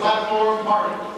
platform party.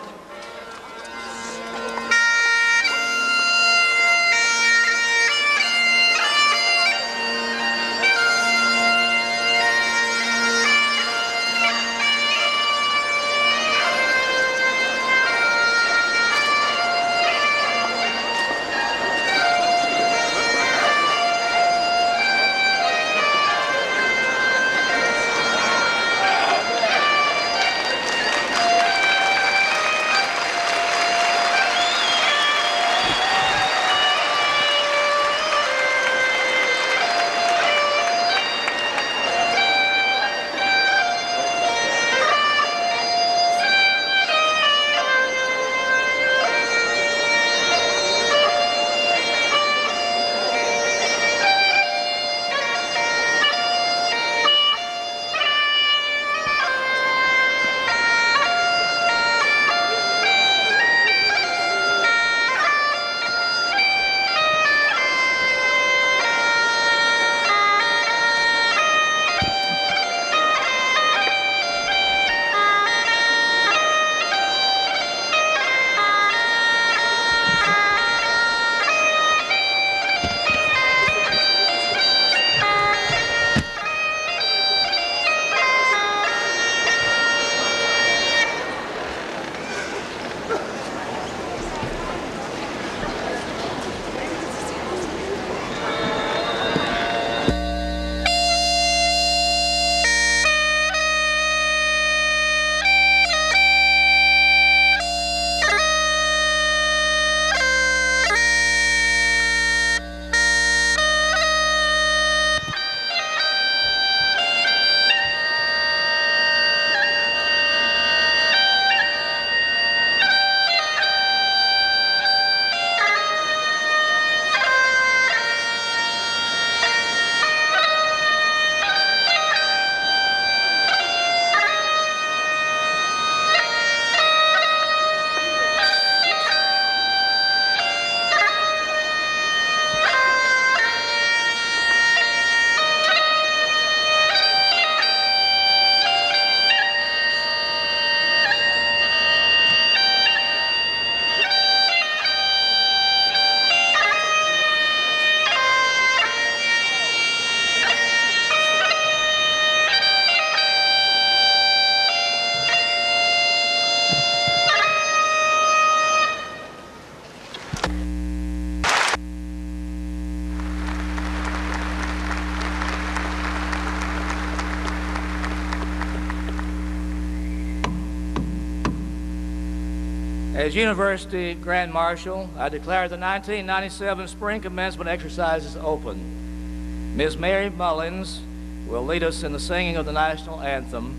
As University Grand Marshal, I declare the 1997 Spring Commencement exercises open. Ms. Mary Mullins will lead us in the singing of the National Anthem.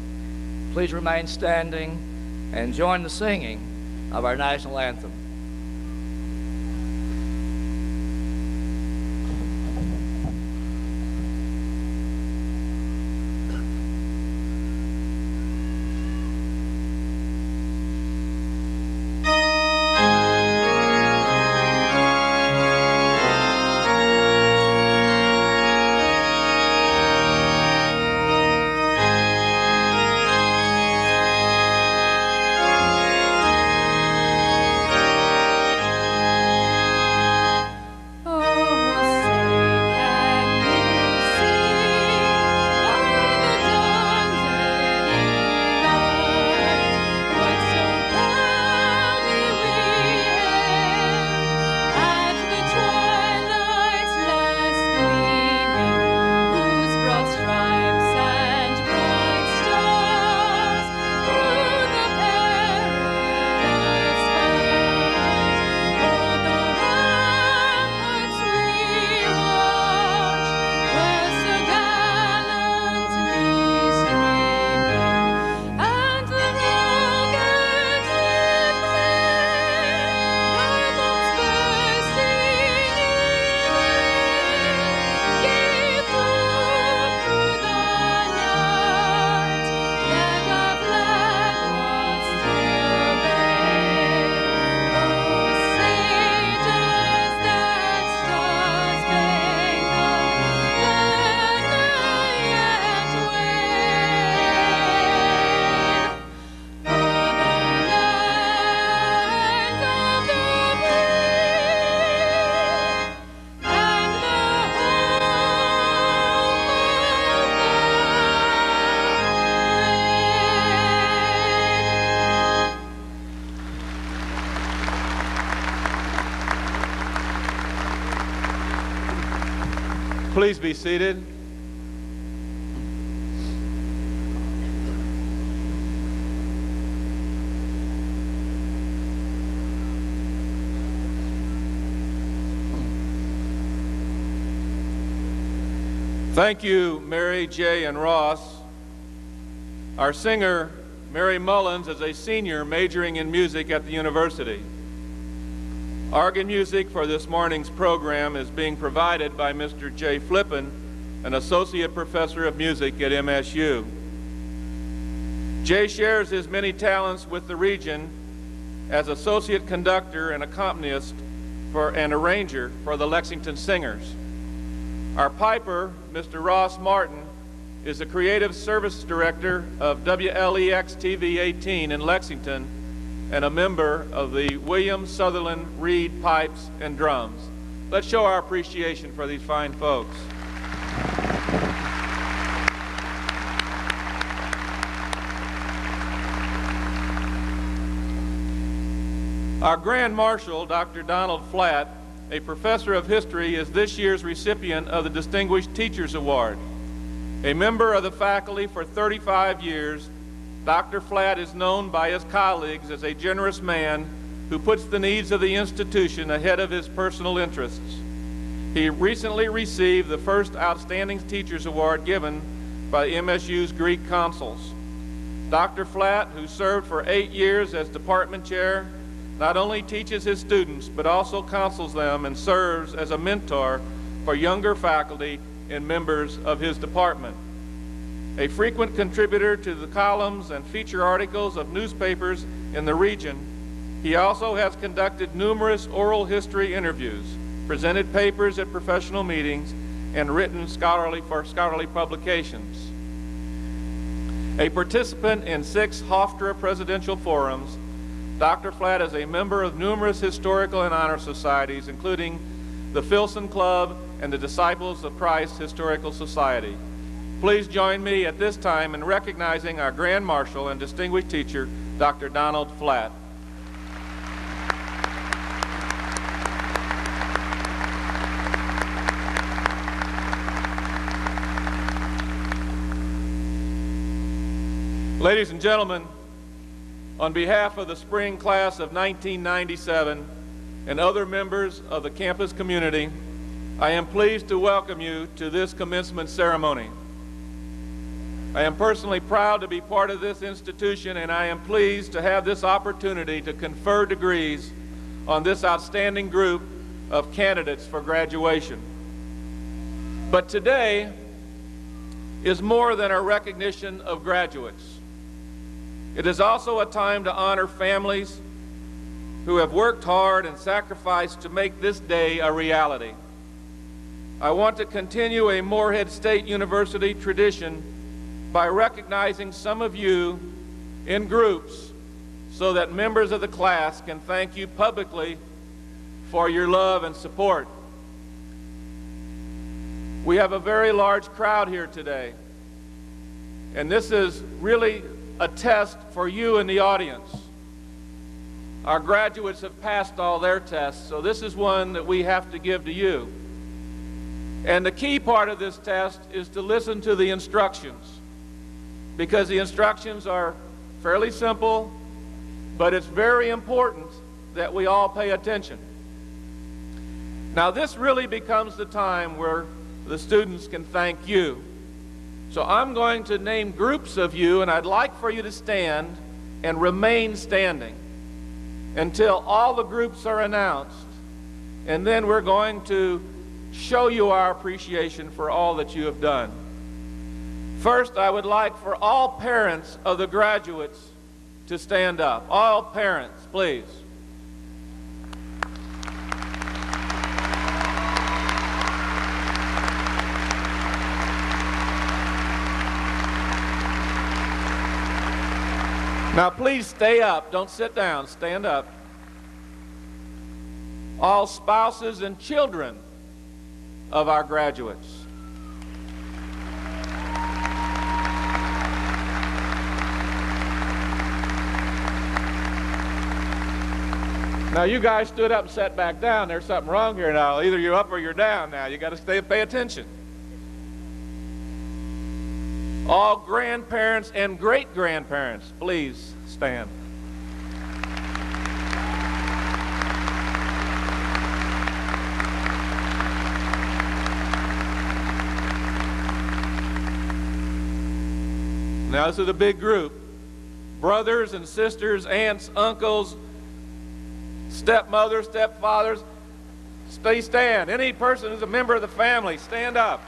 Please remain standing and join the singing of our National Anthem. Please be seated. Thank you, Mary, Jay, and Ross. Our singer, Mary Mullins, is a senior majoring in music at the university. Organ music for this morning's program is being provided by Mr. Jay Flippen, an associate professor of music at MSU. Jay shares his many talents with the region as associate conductor and accompanist and arranger for the Lexington Singers. Our piper, Mr. Ross Martin, is the creative service director of WLEX-TV 18 in Lexington and a member of the William Sutherland Reed Pipes and Drums. Let's show our appreciation for these fine folks. Our Grand Marshal, Dr. Donald Flatt, a professor of history, is this year's recipient of the Distinguished Teachers Award. A member of the faculty for 35 years, Dr. Flatt is known by his colleagues as a generous man who puts the needs of the institution ahead of his personal interests. He recently received the first Outstanding Teachers Award given by MSU's Greek consuls. Dr. Flatt, who served for 8 years as department chair, not only teaches his students, but also counsels them and serves as a mentor for younger faculty and members of his department. A frequent contributor to the columns and feature articles of newspapers in the region, he also has conducted numerous oral history interviews, presented papers at professional meetings, and written scholarly publications. A participant in 6 Hofstra presidential forums, Dr. Flatt is a member of numerous historical and honor societies, including the Filson Club and the Disciples of Christ Historical Society. Please join me at this time in recognizing our Grand Marshal and distinguished teacher, Dr. Donald Flatt. Ladies and gentlemen, on behalf of the spring class of 1997 and other members of the campus community, I am pleased to welcome you to this commencement ceremony. I am personally proud to be part of this institution, and I am pleased to have this opportunity to confer degrees on this outstanding group of candidates for graduation. But today is more than a recognition of graduates. It is also a time to honor families who have worked hard and sacrificed to make this day a reality. I want to continue a Morehead State University tradition by recognizing some of you in groups so that members of the class can thank you publicly for your love and support. We have a very large crowd here today, and this is really a test for you in the audience. Our graduates have passed all their tests, so this is one that we have to give to you. And the key part of this test is to listen to the instructions, because the instructions are fairly simple, but it's very important that we all pay attention. Now, this really becomes the time where the students can thank you. So I'm going to name groups of you, and I'd like for you to stand and remain standing until all the groups are announced, and then we're going to show you our appreciation for all that you have done. First, I would like for all parents of the graduates to stand up. All parents, please. Now please stay up, don't sit down, stand up. All spouses and children of our graduates. Now you guys stood up and sat back down. There's something wrong here now. Either you're up or you're down now. You got to pay attention. All grandparents and great-grandparents, please stand. Now, this is a big group. Brothers and sisters, aunts, uncles, stepmothers, stepfathers, stand. Any person who's a member of the family, stand up.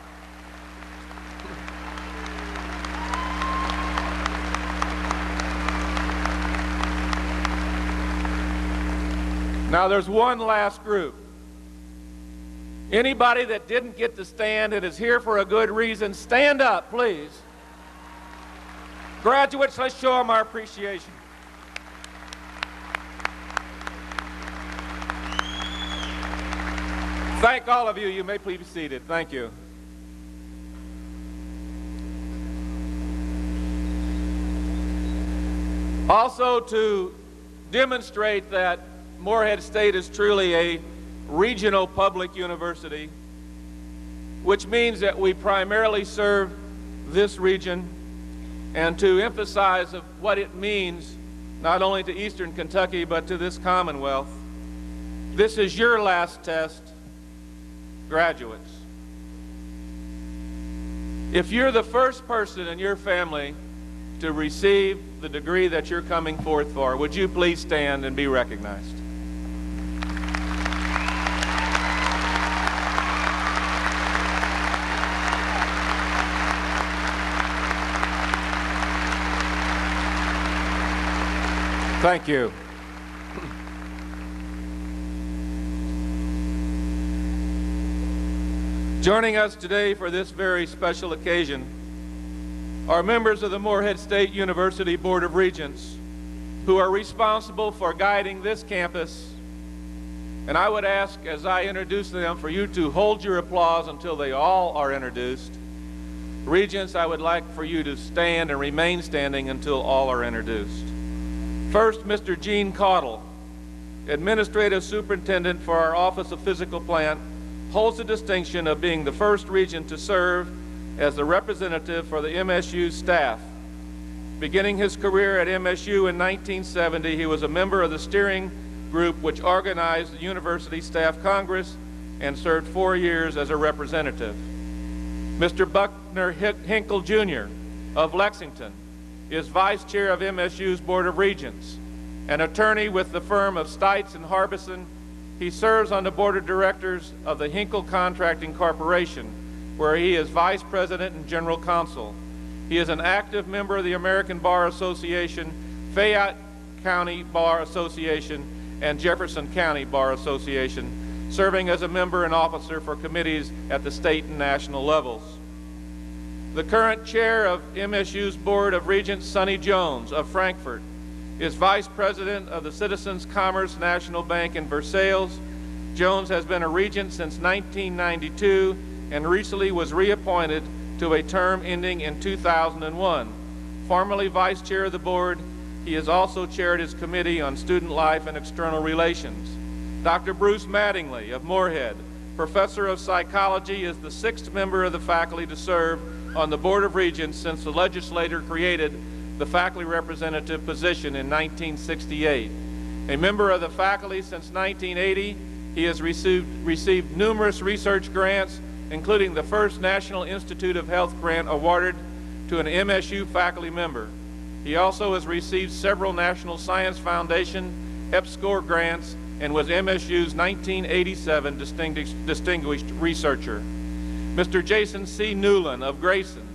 Now, there's one last group. Anybody that didn't get to stand and is here for a good reason, stand up, please. Graduates, let's show them our appreciation. Thank all of you. You may please be seated. Thank you. Also, to demonstrate that Morehead State is truly a regional public university, which means that we primarily serve this region, and to emphasize of what it means not only to Eastern Kentucky but to this Commonwealth. This is your last test, graduates. If you're the first person in your family to receive the degree that you're coming forth for, would you please stand and be recognized? Thank you. Joining us today for this very special occasion are members of the Morehead State University Board of Regents who are responsible for guiding this campus. And I would ask, as I introduce them, for you to hold your applause until they all are introduced. Regents, I would like for you to stand and remain standing until all are introduced. First, Mr. Gene Caudle, Administrative Superintendent for our Office of Physical Plant, holds the distinction of being the first regent to serve as the representative for the MSU staff. Beginning his career at MSU in 1970, he was a member of the steering group which organized the University Staff Congress and served 4 years as a representative. Mr. Buckner Hinkle Jr. of Lexington is Vice Chair of MSU's Board of Regents. An attorney with the firm of Stites and Harbison, he serves on the Board of Directors of the Hinkle Contracting Corporation, where he is Vice President and General Counsel. He is an active member of the American Bar Association, Fayette County Bar Association, and Jefferson County Bar Association, serving as a member and officer for committees at the state and national levels. The current chair of MSU's Board of Regents, Sonny Jones of Frankfort, is Vice President of the Citizens Commerce National Bank in Versailles. Jones has been a regent since 1992 and recently was reappointed to a term ending in 2001. Formerly Vice Chair of the Board, he has also chaired his Committee on Student Life and External Relations. Dr. Bruce Mattingly of Morehead, Professor of Psychology, is the 6th member of the faculty to serve on the Board of Regents since the legislature created the faculty representative position in 1968. A member of the faculty since 1980, he has received numerous research grants, including the first National Institute of Health grant awarded to an MSU faculty member. He also has received several National Science Foundation EPSCoR grants and was MSU's 1987 Distinguished Researcher. Mr. Jason C. Newland of Grayson,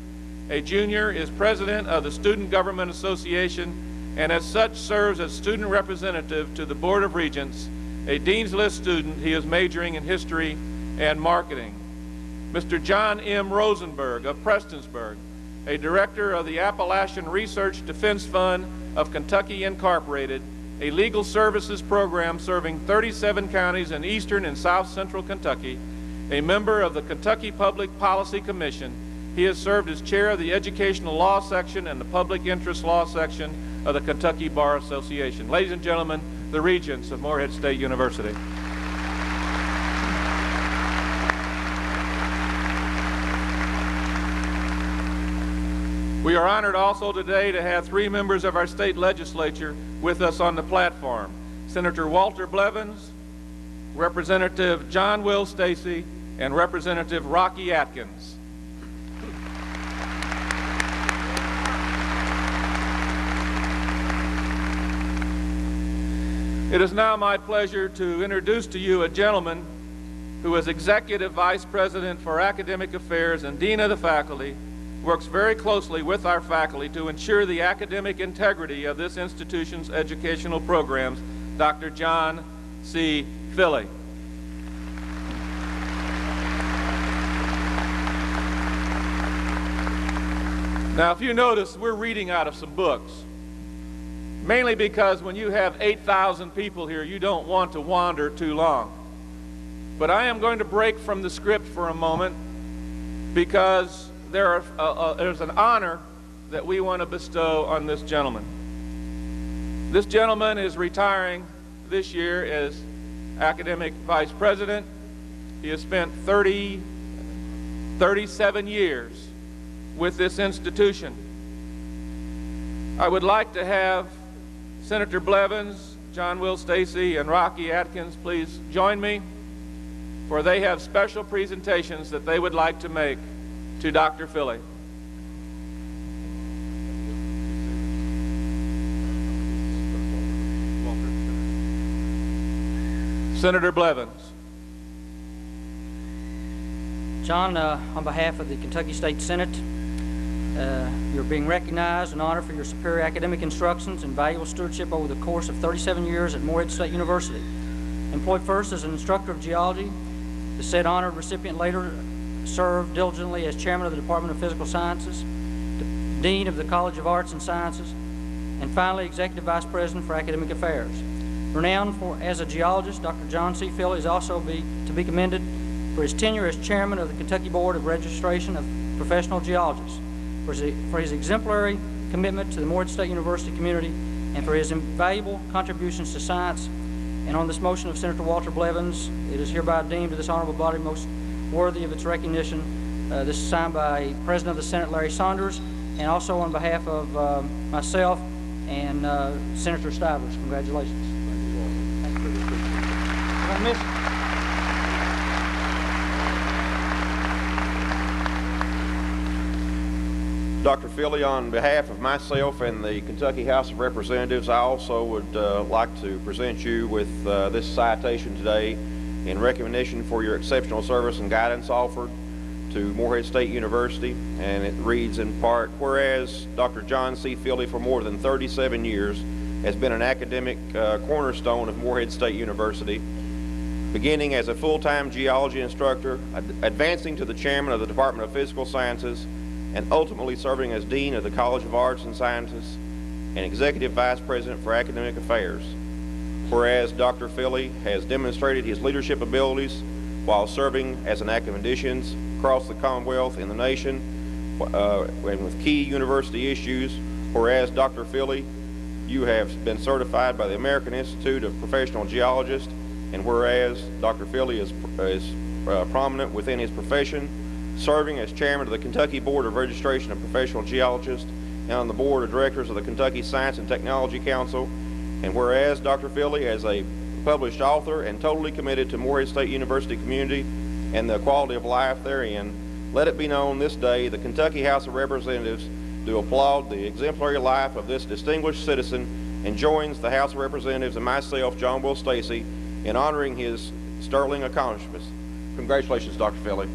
a junior, is president of the Student Government Association and as such serves as student representative to the Board of Regents. A Dean's List student, he is majoring in history and marketing. Mr. John M. Rosenberg of Prestonsburg, a director of the Appalachian Research Defense Fund of Kentucky Incorporated, a legal services program serving 37 counties in eastern and south central Kentucky, a member of the Kentucky Public Policy Commission. He has served as chair of the Educational Law Section and the Public Interest Law Section of the Kentucky Bar Association. Ladies and gentlemen, the Regents of Morehead State University. We are honored also today to have three members of our state legislature with us on the platform. Senator Walter Blevins, Representative John Will Stacy, and Representative Rocky Atkins. It is now my pleasure to introduce to you a gentleman who is Executive Vice President for Academic Affairs and Dean of the Faculty, works very closely with our faculty to ensure the academic integrity of this institution's educational programs, Dr. John C. Filley. Now, if you notice, we're reading out of some books, mainly because when you have 8,000 people here, you don't want to wander too long. But I am going to break from the script for a moment because there's an honor that we want to bestow on this gentleman. This gentleman is retiring this year as academic vice president. He has spent 37 years with this institution. I would like to have Senator Blevins, John Will Stacy, and Rocky Atkins please join me, for they have special presentations that they would like to make to Dr. Filley. Senator Blevins. John, on behalf of the Kentucky State Senate, you're being recognized and honored for your superior academic instructions and valuable stewardship over the course of 37 years at Morehead State University. Employed first as an instructor of geology, the said honored recipient later served diligently as chairman of the Department of Physical Sciences, dean of the College of Arts and Sciences, and finally executive vice president for academic affairs. Renowned as a geologist, Dr. John C. Filley is also to be commended for his tenure as chairman of the Kentucky Board of Registration of Professional Geologists, for his exemplary commitment to the Morehead State University community, and for his invaluable contributions to science. And on this motion of Senator Walter Blevins, it is hereby deemed to this honorable body most worthy of its recognition. This is signed by President of the Senate, Larry Saunders, and also on behalf of myself and Senator Stivers. Congratulations. Thank you. We're gonna miss you. Dr. Filley, on behalf of myself and the Kentucky House of Representatives, I also would like to present you with this citation today in recognition for your exceptional service and guidance offered to Morehead State University. And it reads in part, whereas Dr. John C. Filley for more than 37 years has been an academic cornerstone of Morehead State University, beginning as a full-time geology instructor, advancing to the chairman of the Department of Physical Sciences, and ultimately serving as Dean of the College of Arts and Sciences and Executive Vice President for Academic Affairs. Whereas Dr. Filley has demonstrated his leadership abilities while serving as an academician across the Commonwealth and the nation and with key university issues. Whereas Dr. Filley, you have been certified by the American Institute of Professional Geologists, and whereas Dr. Filley is prominent within his profession, serving as chairman of the Kentucky Board of Registration of Professional Geologists and on the board of directors of the Kentucky Science and Technology Council. And whereas Dr. Filley, as a published author and totally committed to Morehead State University community and the quality of life therein, let it be known this day the Kentucky House of Representatives do applaud the exemplary life of this distinguished citizen and joins the House of Representatives and myself, John Will Stacy, in honoring his sterling accomplishments. Congratulations, Dr. Filley.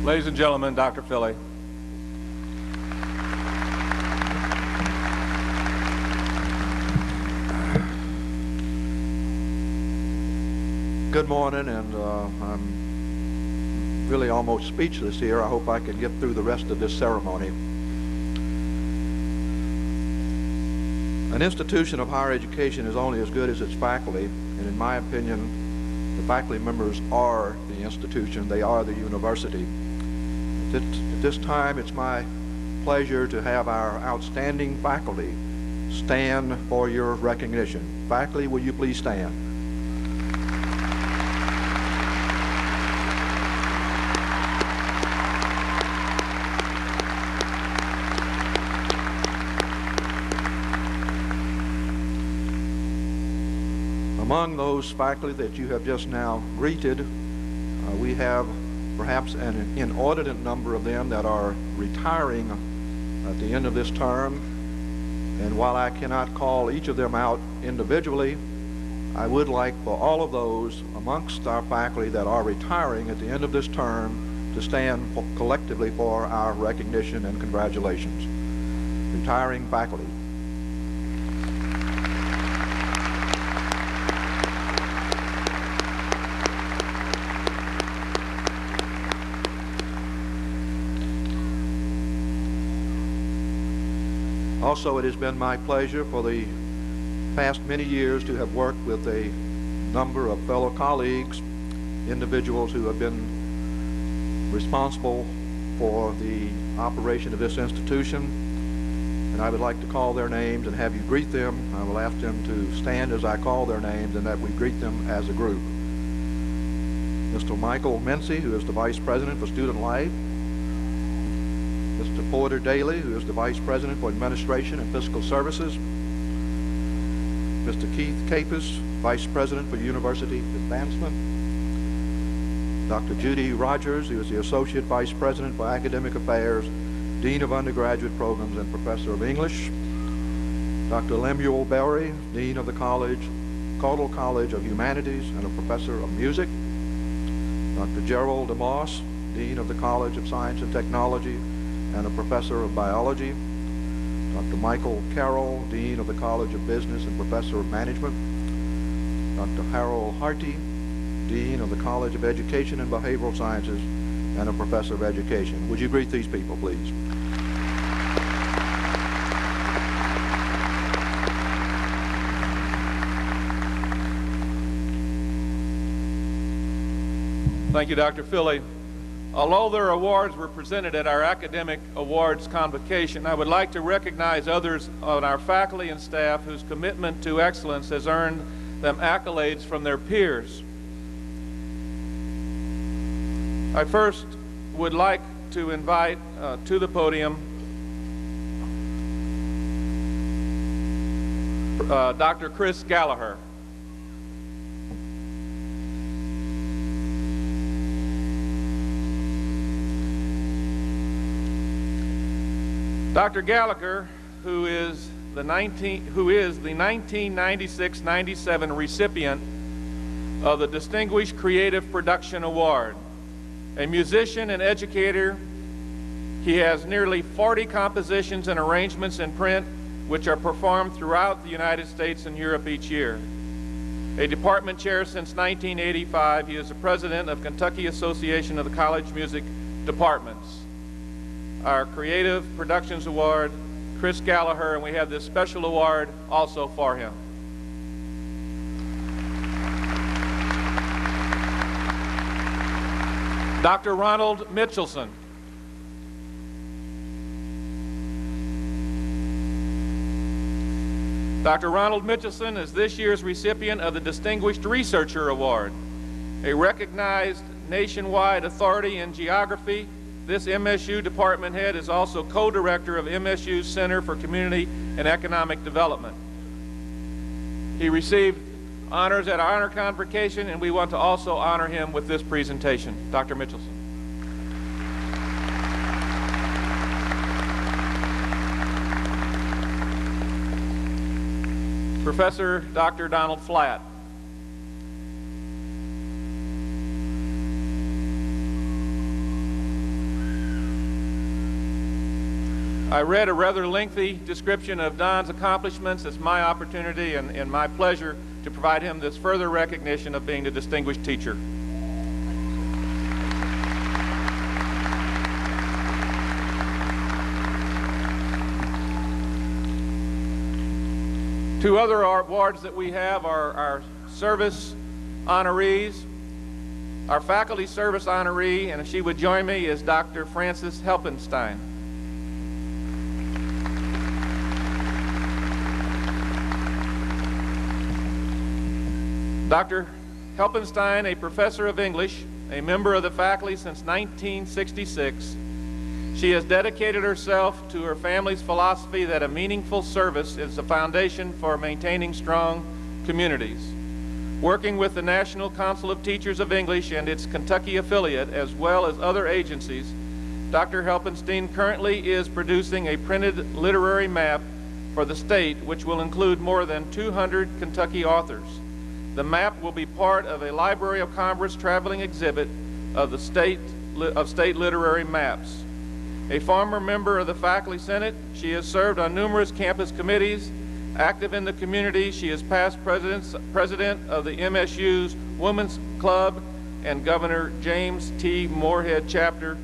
Ladies and gentlemen, Dr. Filley. Good morning, and I'm really almost speechless here. I hope I can get through the rest of this ceremony. An institution of higher education is only as good as its faculty, and in my opinion, the faculty members are the institution. They are the university. At this time, it's my pleasure to have our outstanding faculty stand for your recognition. Faculty, will you please stand? Among those faculty that you have just now greeted, we have perhaps an inordinate number of them that are retiring at the end of this term. And while I cannot call each of them out individually, I would like for all of those amongst our faculty that are retiring at the end of this term to stand collectively for our recognition and congratulations. Retiring faculty. Also, it has been my pleasure for the past many years to have worked with a number of fellow colleagues, individuals who have been responsible for the operation of this institution. And I would like to call their names and have you greet them. I will ask them to stand as I call their names and that we greet them as a group. Mr. Michael Mency, who is the Vice President for Student Life. Mr. Porter Daly, who is the Vice President for Administration and Fiscal Services. Mr. Keith Capus, Vice President for University Advancement. Dr. Judy Rogers, who is the Associate Vice President for Academic Affairs, Dean of Undergraduate Programs and Professor of English. Dr. Lemuel Berry, Dean of the Caudle College of Humanities and a Professor of Music. Dr. Gerald DeMoss, Dean of the College of Science and Technology and a Professor of Biology. Dr. Michael Carroll, Dean of the College of Business and Professor of Management. Dr. Harold Harty, Dean of the College of Education and Behavioral Sciences and a Professor of Education. Would you greet these people, please? Thank you, Dr. Philly. Although their awards were presented at our academic awards convocation, I would like to recognize others on our faculty and staff whose commitment to excellence has earned them accolades from their peers. I first would like to invite to the podium Dr. Chris Gallagher. Dr. Gallagher, who is the 1996-97 recipient of the Distinguished Creative Production Award. A musician and educator, he has nearly 40 compositions and arrangements in print which are performed throughout the United States and Europe each year. A department chair since 1985, he is the president of Kentucky Association of the College Music Departments. Our Creative Productions Award, Chris Gallagher, and we have this special award also for him. Dr. Ronald Mitchelson. Dr. Ronald Mitchelson is this year's recipient of the Distinguished Researcher Award, a recognized nationwide authority in geography. This MSU department head is also co-director of MSU's Center for Community and Economic Development. He received honors at our honor convocation, and we want to also honor him with this presentation. Dr. Mitchelson. Professor Dr. Donald Flatt. I read a rather lengthy description of Don's accomplishments. It's my opportunity and my pleasure to provide him this further recognition of being a distinguished teacher. Two other awards that we have are our service honorees. Our faculty service honoree, and if she would join me, is Dr. Frances Helpenstein. Dr. Helpenstein, a professor of English, a member of the faculty since 1966, she has dedicated herself to her family's philosophy that a meaningful service is the foundation for maintaining strong communities. Working with the National Council of Teachers of English and its Kentucky affiliate, as well as other agencies, Dr. Helpenstein currently is producing a printed literary map for the state, which will include more than 200 Kentucky authors. The map will be part of a Library of Congress traveling exhibit of the state literary maps. A former member of the Faculty Senate, she has served on numerous campus committees. Active in the community, she is past president of the MSU's Women's Club and Governor James T. Morehead chapter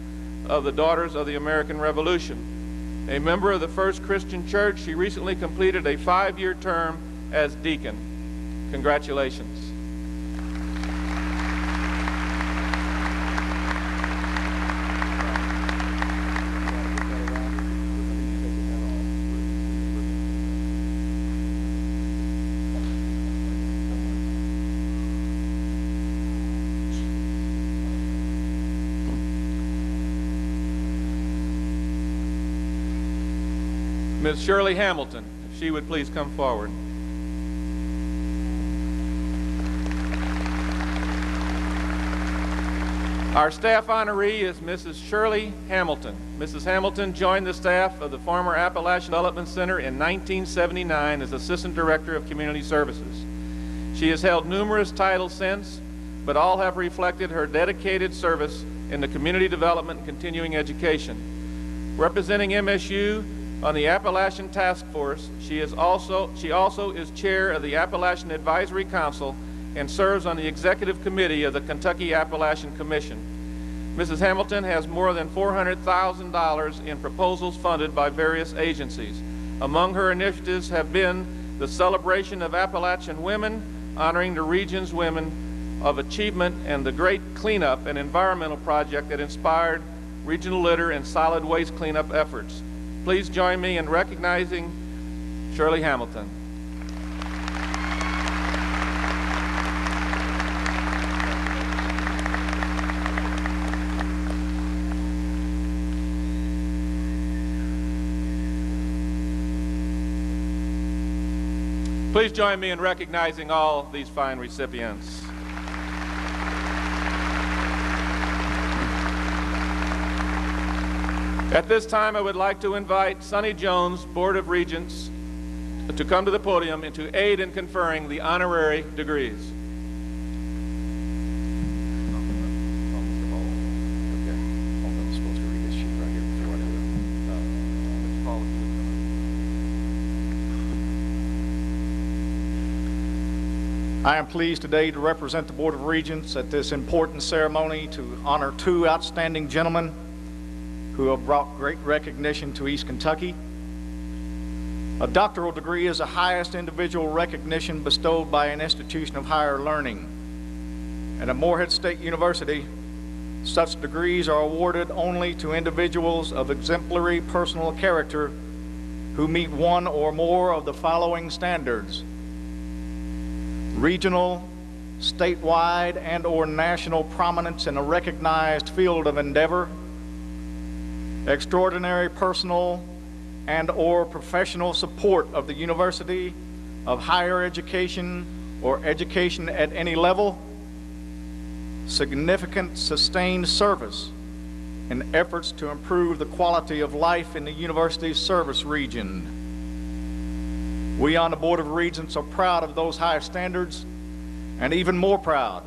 of the Daughters of the American Revolution. A member of the First Christian Church, she recently completed a 5-year term as deacon. Congratulations. Ms. Shirley Hamilton, if she would please come forward. Our staff honoree is Mrs. Shirley Hamilton. Mrs. Hamilton joined the staff of the former Appalachian Development Center in 1979 as Assistant Director of Community Services. She has held numerous titles since, but all have reflected her dedicated service in the community development and continuing education. Representing MSU on the Appalachian Task Force, she also is chair of the Appalachian Advisory Council and serves on the executive committee of the Kentucky Appalachian Commission. Mrs. Hamilton has more than $400,000 in proposals funded by various agencies. Among her initiatives have been the celebration of Appalachian women, honoring the region's women of achievement, and the Great Cleanup, an environmental project that inspired regional litter and solid waste cleanup efforts. Please join me in recognizing Shirley Hamilton. Please join me in recognizing all these fine recipients. At this time, I would like to invite Sonny Jones, Board of Regents, to come to the podium and to aid in conferring the honorary degrees. I am pleased today to represent the Board of Regents at this important ceremony to honor 2 outstanding gentlemen who have brought great recognition to East Kentucky. A doctoral degree is the highest individual recognition bestowed by an institution of higher learning. And at Morehead State University, such degrees are awarded only to individuals of exemplary personal character who meet one or more of the following standards: regional, statewide, and/or national prominence in a recognized field of endeavor, extraordinary personal and/or professional support of the university, of higher education or education at any level, significant sustained service in efforts to improve the quality of life in the university's service region. We on the Board of Regents are proud of those high standards, and even more proud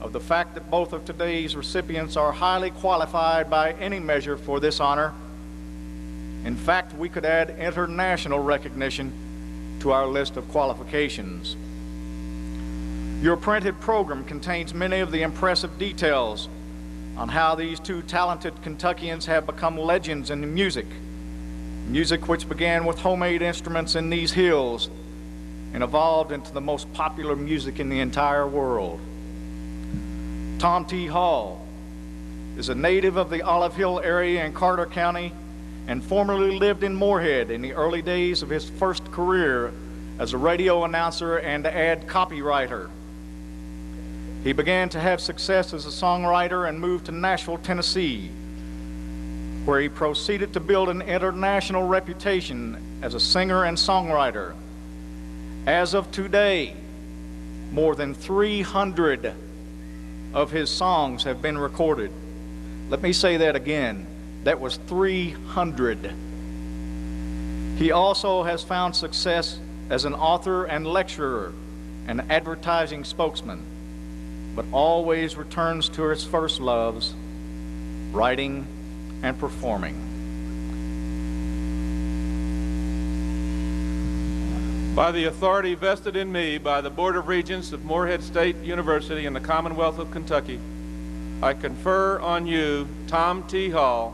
of the fact that both of today's recipients are highly qualified by any measure for this honor. In fact, we could add international recognition to our list of qualifications. Your printed program contains many of the impressive details on how these 2 talented Kentuckians have become legends in music which began with homemade instruments in these hills and evolved into the most popular music in the entire world. Tom T. Hall is a native of the Olive Hill area in Carter County and formerly lived in Morehead in the early days of his first career as a radio announcer and ad copywriter. He began to have success as a songwriter and moved to Nashville, Tennessee, where he proceeded to build an international reputation as a singer and songwriter. As of today, more than 300 of his songs have been recorded. Let me say that again. That was 300. He also has found success as an author and lecturer and advertising spokesman, but always returns to his first loves, writing and performing. By the authority vested in me by the Board of Regents of Morehead State University in the Commonwealth of Kentucky, I confer on you, Tom T. Hall,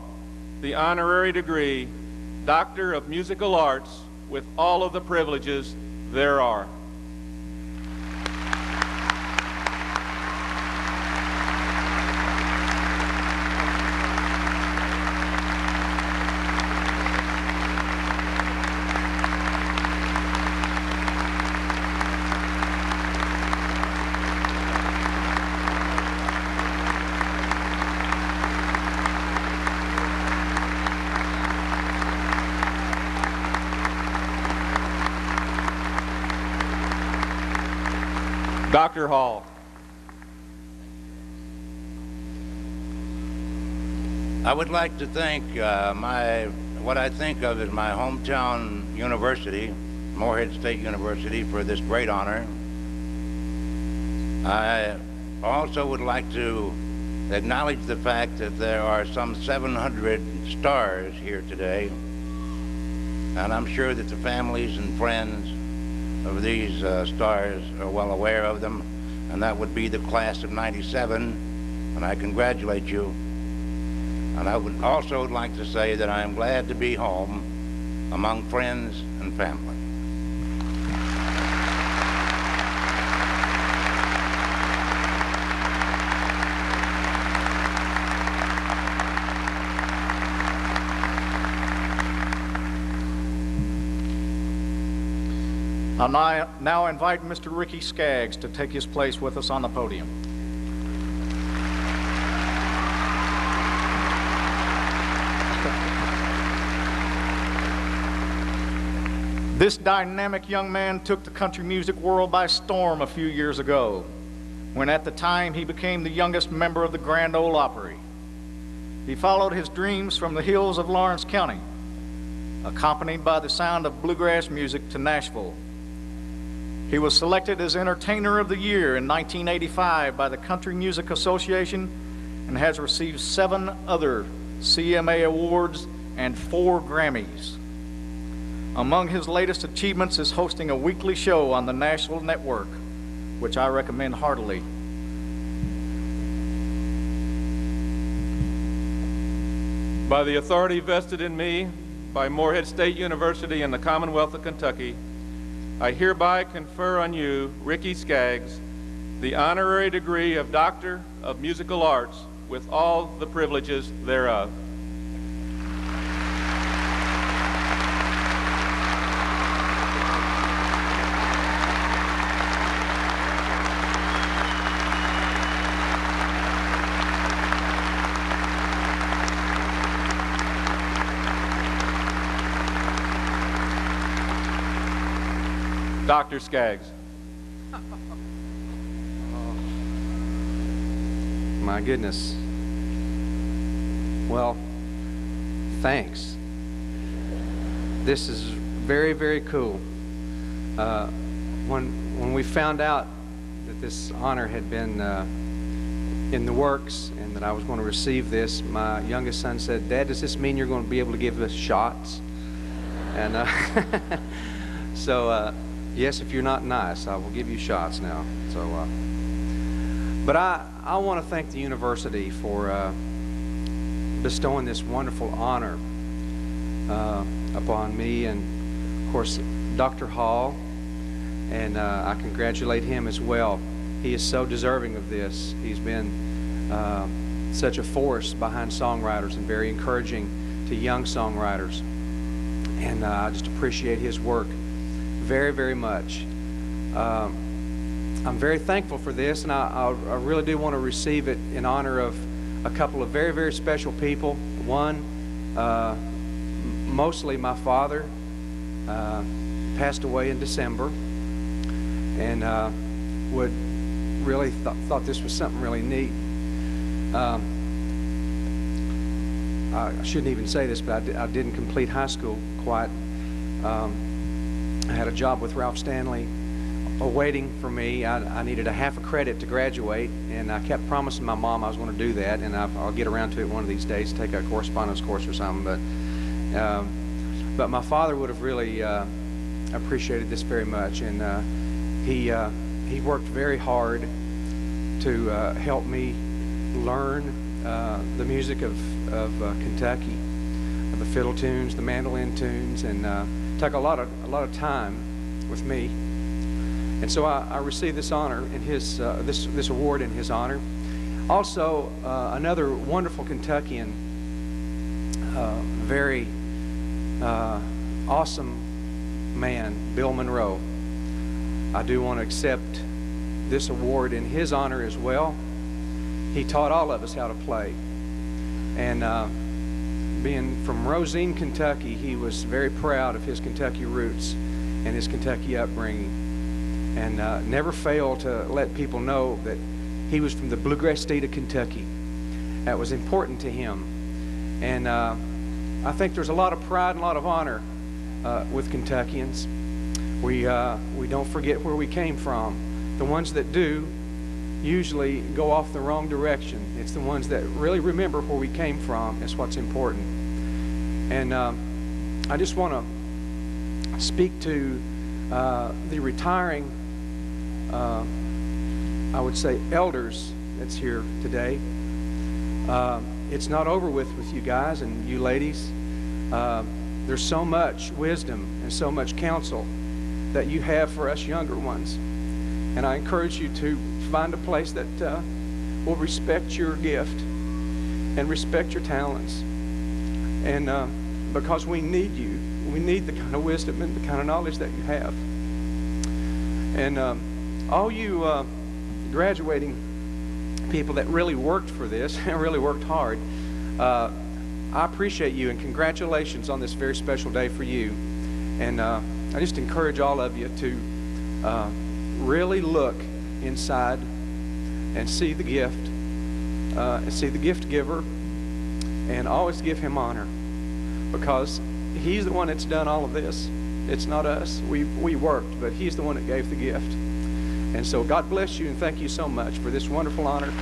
the honorary degree, Doctor of Musical Arts, with all of the privileges there are. Dr. Hall. I would like to thank what I think of as my hometown university, Morehead State University, for this great honor. I also would like to acknowledge the fact that there are some 700 stars here today, and I'm sure that the families and friends of these stars are well aware of them, and that would be the class of '97, and I congratulate you. And I would also like to say that I am glad to be home among friends and family. I'll now invite Mr. Ricky Skaggs to take his place with us on the podium. This dynamic young man took the country music world by storm a few years ago, when at the time he became the youngest member of the Grand Ole Opry. He followed his dreams from the hills of Lawrence County, accompanied by the sound of bluegrass music, to Nashville. He was selected as Entertainer of the Year in 1985 by the Country Music Association and has received 7 other CMA awards and 4 Grammys. Among his latest achievements is hosting a weekly show on the Nashville Network, which I recommend heartily. By the authority vested in me by Morehead State University in the Commonwealth of Kentucky, I hereby confer on you, Ricky Skaggs, the honorary degree of Doctor of Musical Arts with all the privileges thereof. Dr. Skaggs. My goodness. Well, thanks. This is very, very cool. When we found out that this honor had been in the works and that I was going to receive this, my youngest son said, "Dad, does this mean you're going to be able to give us shots?" And so yes, if you're not nice, I will give you shots now. So, but I want to thank the university for bestowing this wonderful honor upon me, and of course Dr. Hall, and I congratulate him as well. He is so deserving of this. He's been such a force behind songwriters and very encouraging to young songwriters, and I just appreciate his work very, very much. I'm very thankful for this, and I really do want to receive it in honor of a couple of very, very special people. One, mostly my father, passed away in December, and would really thought this was something really neat. I shouldn't even say this, but I didn't complete high school quite. I had a job with Ralph Stanley awaiting for me. I needed a half a credit to graduate, and I kept promising my mom I was going to do that, and I'll get around to it one of these days, take a correspondence course or something. But my father would have really appreciated this very much, and he worked very hard to help me learn the music of Kentucky, the fiddle tunes, the mandolin tunes, and took a lot of time with me. And so I received this honor in his this award in his honor. Also, another wonderful Kentuckian, very awesome man, Bill Monroe. I do want to accept this award in his honor as well. He taught all of us how to play. And being from Rosine, Kentucky, he was very proud of his Kentucky roots and his Kentucky upbringing. And never failed to let people know that he was from the bluegrass state of Kentucky. That was important to him. And I think there's a lot of pride and a lot of honor with Kentuckians. We don't forget where we came from. The ones that do usually go off the wrong direction. It's the ones that really remember where we came from. That's what's important. And I just want to speak to the retiring, I would say, elders that's here today. It's not over with you guys and you ladies. There's so much wisdom and so much counsel that you have for us younger ones. And I encourage you to find a place that will respect your gift and respect your talents. And because we need you, we need the kind of wisdom and the kind of knowledge that you have. And all you graduating people that really worked for this and really worked hard, I appreciate you, and congratulations on this very special day for you. And I just encourage all of you to really look inside and see the gift, and see the gift giver, and always give him honor, because he's the one that's done all of this. It's not us. We worked, but he's the one that gave the gift. And so God bless you, and thank you so much for this wonderful honor.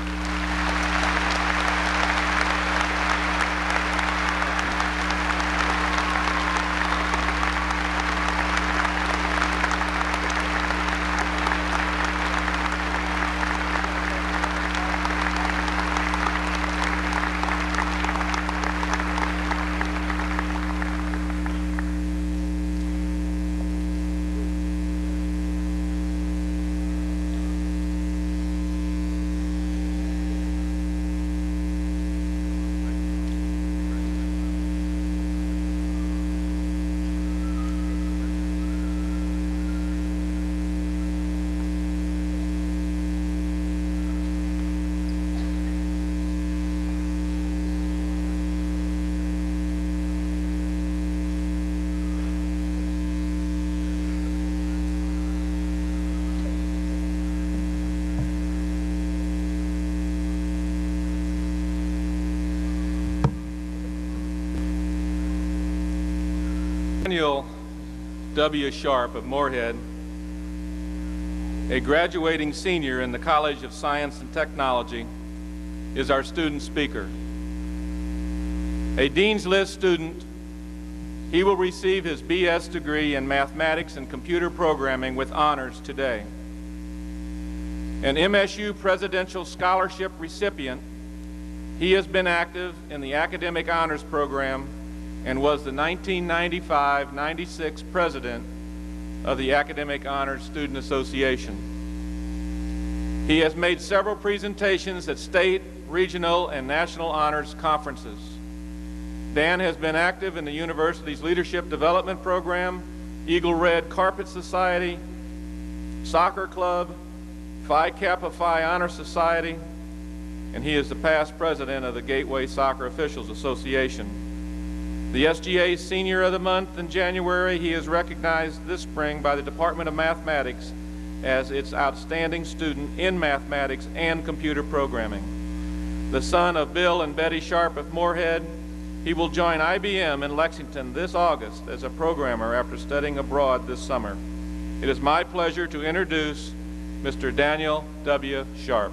Daniel W. Sharp of Morehead, a graduating senior in the College of Science and Technology, is our student speaker. A Dean's List student, he will receive his BS degree in mathematics and computer programming with honors today. An MSU Presidential Scholarship recipient, he has been active in the Academic Honors Program and was the 1995-96 president of the Academic Honors Student Association. He has made several presentations at state, regional, and national honors conferences. Dan has been active in the university's Leadership Development Program, Eagle Red Carpet Society, Soccer Club, Phi Kappa Phi Honor Society, and he is the past president of the Gateway Soccer Officials Association. The SGA's Senior of the Month in January, he is recognized this spring by the Department of Mathematics as its outstanding student in mathematics and computer programming. The son of Bill and Betty Sharp of Morehead, he will join IBM in Lexington this August as a programmer after studying abroad this summer. It is my pleasure to introduce Mr. Daniel W. Sharp.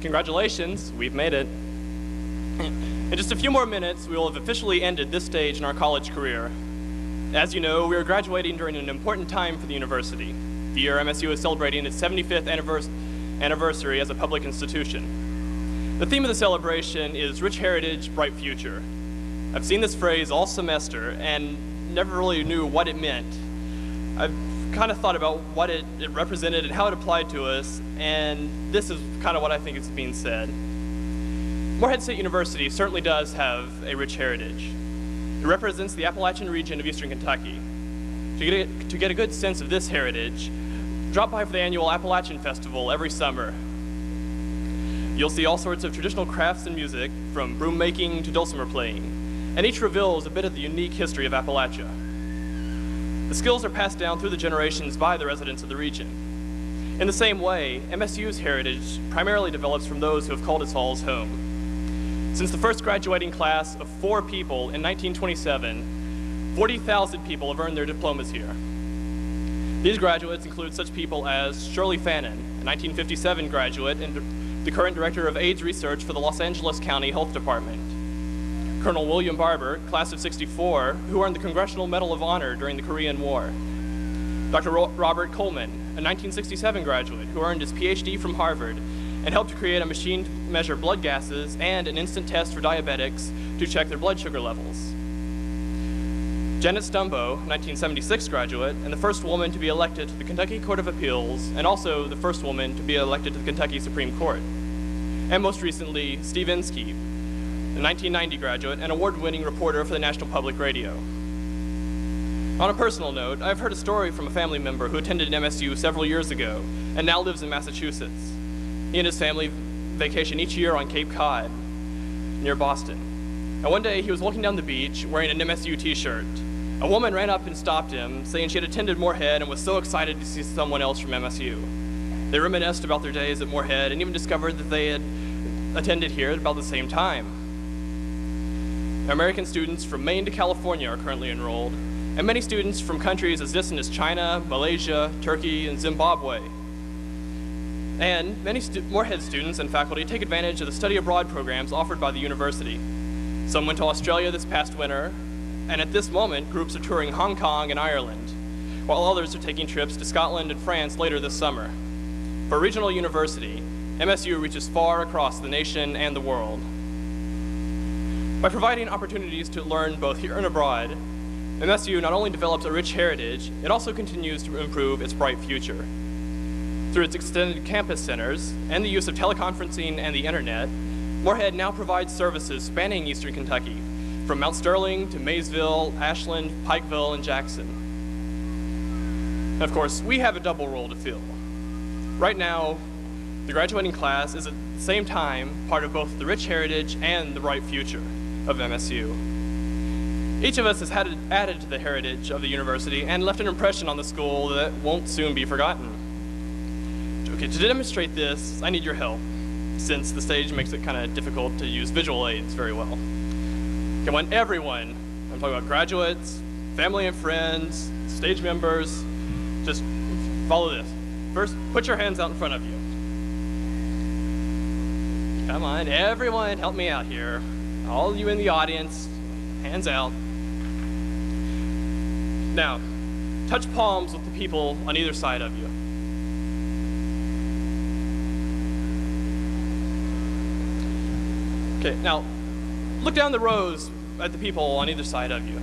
Congratulations, we've made it. In just a few more minutes, we will have officially ended this stage in our college career. As you know, we are graduating during an important time for the university. The year MSU is celebrating its 75th anniversary as a public institution. The theme of the celebration is Rich Heritage, Bright Future. I've seen this phrase all semester and never really knew what it meant. I've kind of thought about what it represented and how it applied to us, and this is kind of what I think is being said. Morehead State University certainly does have a rich heritage. It represents the Appalachian region of eastern Kentucky. To get a good sense of this heritage, drop by for the annual Appalachian Festival every summer. You'll see all sorts of traditional crafts and music, from broom making to dulcimer playing, and each reveals a bit of the unique history of Appalachia. The skills are passed down through the generations by the residents of the region. In the same way, MSU's heritage primarily develops from those who have called its halls home. Since the first graduating class of 4 people in 1927, 40,000 people have earned their diplomas here. These graduates include such people as Shirley Fannin, a 1957 graduate and the current director of AIDS research for the Los Angeles County Health Department. Colonel William Barber, class of 64, who earned the Congressional Medal of Honor during the Korean War. Dr. Robert Coleman, a 1967 graduate who earned his PhD from Harvard and helped to create a machine to measure blood gases and an instant test for diabetics to check their blood sugar levels. Janet Stumbo, 1976 graduate, and the first woman to be elected to the Kentucky Court of Appeals, and also the first woman to be elected to the Kentucky Supreme Court. And most recently, Steve Inskeep, a 1990 graduate and award-winning reporter for the National Public Radio. On a personal note, I've heard a story from a family member who attended MSU several years ago and now lives in Massachusetts. He and his family vacation each year on Cape Cod, near Boston. And one day he was walking down the beach wearing an MSU t-shirt. A woman ran up and stopped him, saying she had attended Morehead and was so excited to see someone else from MSU. They reminisced about their days at Morehead and even discovered that they had attended here at about the same time. American students from Maine to California are currently enrolled, and many students from countries as distant as China, Malaysia, Turkey, and Zimbabwe. And many Morehead students and faculty take advantage of the study abroad programs offered by the university. Some went to Australia this past winter, and at this moment, groups are touring Hong Kong and Ireland, while others are taking trips to Scotland and France later this summer. For a regional university, MSU reaches far across the nation and the world. By providing opportunities to learn both here and abroad, MSU not only develops a rich heritage, it also continues to improve its bright future. Through its extended campus centers and the use of teleconferencing and the internet, Morehead now provides services spanning eastern Kentucky, from Mount Sterling to Maysville, Ashland, Pikeville, and Jackson. And of course, we have a double role to fill. Right now, the graduating class is at the same time part of both the rich heritage and the bright future of MSU. Each of us has added to the heritage of the university and left an impression on the school that won't soon be forgotten. Okay, to demonstrate this, I need your help, since the stage makes it kind of difficult to use visual aids very well. Okay, I want everyone, I'm talking about graduates, family and friends, stage members, just follow this. First, put your hands out in front of you. Come on, everyone, help me out here. All of you in the audience, hands out. Now, touch palms with the people on either side of you. Okay, now, look down the rows at the people on either side of you.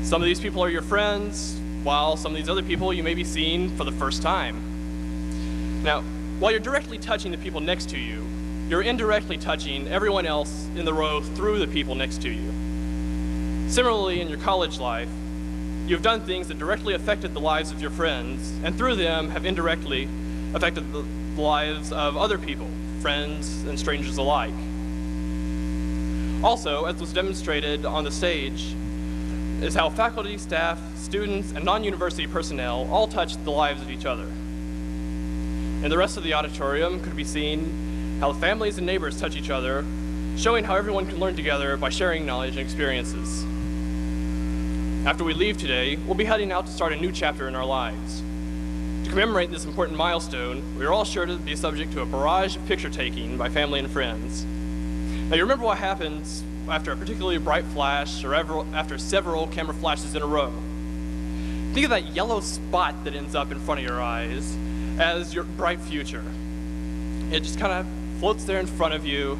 Some of these people are your friends, while some of these other people you may be seeing for the first time. Now, while you're directly touching the people next to you, you're indirectly touching everyone else in the row through the people next to you. Similarly, in your college life, you've done things that directly affected the lives of your friends, and through them have indirectly affected the lives of other people, friends and strangers alike. Also, as was demonstrated on the stage, is how faculty, staff, students, and non-university personnel all touch the lives of each other. In the rest of the auditorium could be seen how families and neighbors touch each other, showing how everyone can learn together by sharing knowledge and experiences. After we leave today, we'll be heading out to start a new chapter in our lives. To commemorate this important milestone, we are all sure to be subject to a barrage of picture taking by family and friends. Now, you remember what happens after a particularly bright flash or after several camera flashes in a row. Think of that yellow spot that ends up in front of your eyes as your bright future. It just kind of floats there in front of you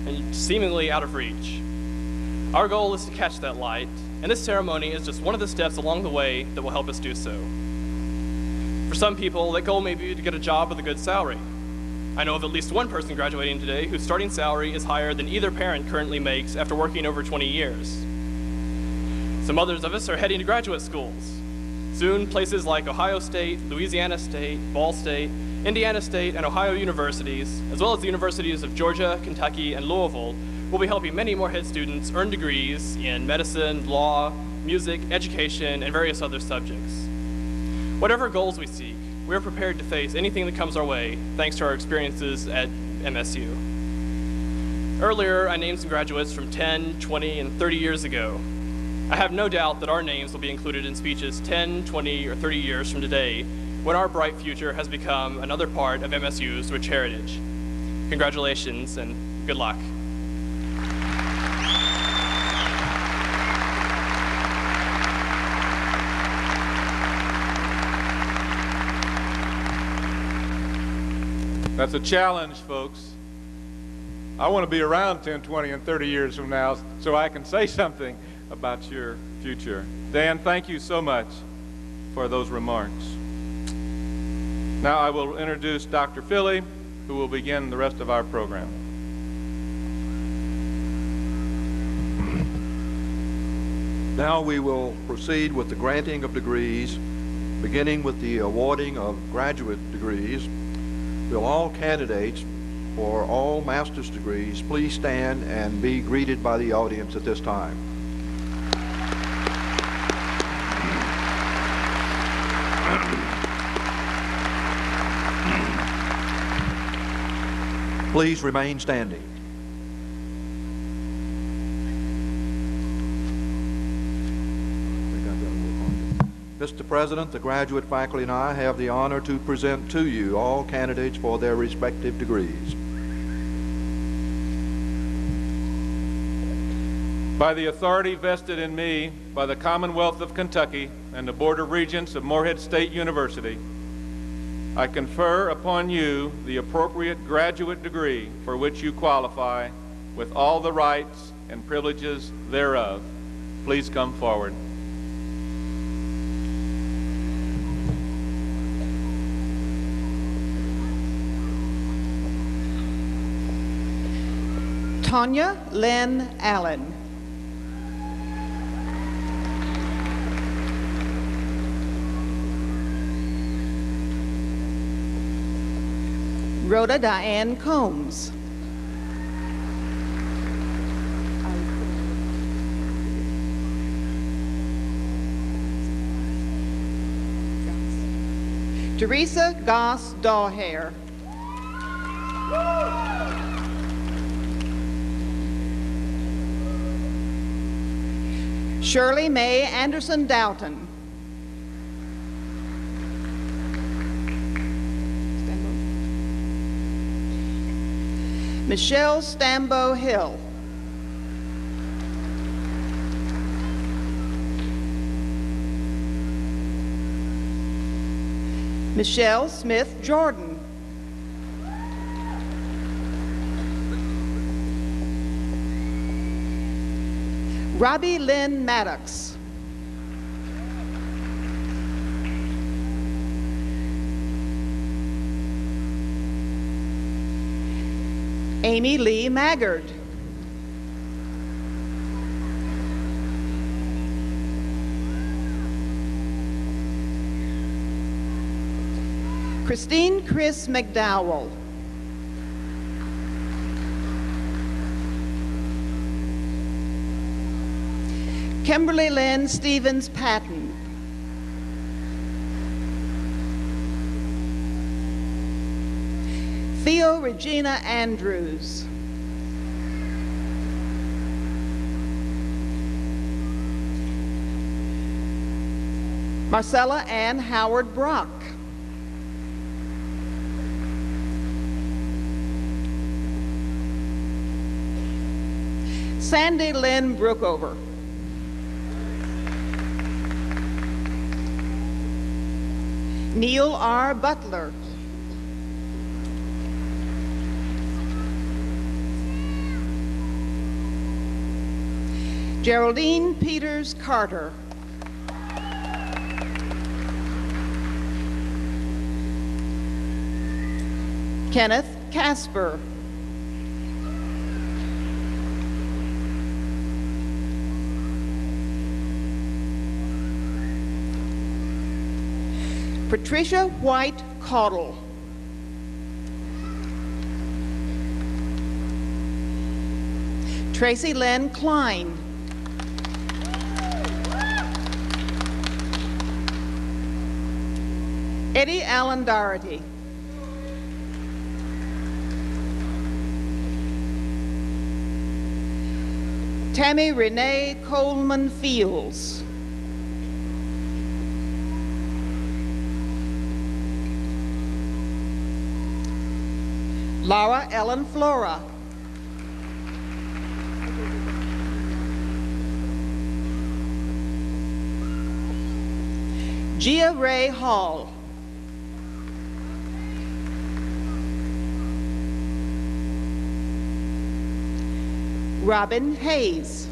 and seemingly out of reach. Our goal is to catch that light, and this ceremony is just one of the steps along the way that will help us do so. For some people, that goal may be to get a job with a good salary. I know of at least one person graduating today whose starting salary is higher than either parent currently makes after working over 20 years. Some others of us are heading to graduate schools. Soon, places like Ohio State, Louisiana State, Ball State, Indiana State, and Ohio universities, as well as the universities of Georgia, Kentucky, and Louisville, will be helping many Morehead students earn degrees in medicine, law, music, education, and various other subjects. Whatever goals we seek, we are prepared to face anything that comes our way, thanks to our experiences at MSU. Earlier, I named some graduates from 10, 20, and 30 years ago. I have no doubt that our names will be included in speeches 10, 20, or 30 years from today, when our bright future has become another part of MSU's rich heritage. Congratulations, and good luck. That's a challenge, folks. I want to be around 10, 20, and 30 years from now so I can say something about your future. Dan, thank you so much for those remarks. Now I will introduce Dr. Philly, who will begin the rest of our program. Now we will proceed with the granting of degrees, beginning with the awarding of graduate degrees. Will all candidates for all master's degrees please stand and be greeted by the audience at this time. Please remain standing. Mr. President, the graduate faculty and I have the honor to present to you all candidates for their respective degrees. By the authority vested in me by the Commonwealth of Kentucky and the Board of Regents of Morehead State University, I confer upon you the appropriate graduate degree for which you qualify with all the rights and privileges thereof. Please come forward. Tanya Lynn Allen. Rhoda Diane Combs. Teresa Goss Dawhair. Shirley Mae Anderson Doughton. Michelle Stambo Hill. Michelle Smith Jordan. Robbie Lynn Maddox. Amy Lee Maggard. Christine Chris McDowell. Kimberly Lynn Stevens Patton. Theo Regina Andrews. Marcella Ann Howard Brock. Sandy Lynn Brookover. Neil R. Butler. Geraldine Peters Carter. Kenneth Casper. Patricia White Caudle. Tracy Lynn Klein. Eddie Allen Doherty. Tammy Renee Coleman Fields. Laura Ellen Flora. Gia Ray Hall. Robin Hayes.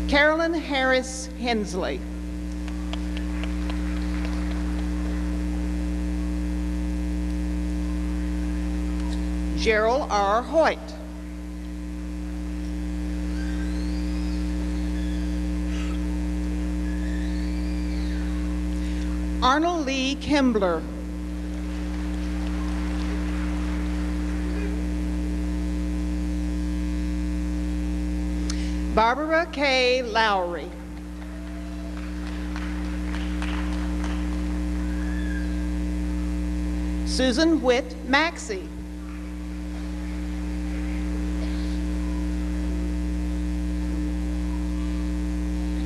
Carolyn Harris Hensley. Gerald R. Hoyt. Arnold Lee Kimbler. Barbara K. Lowry. Susan Witt Maxey.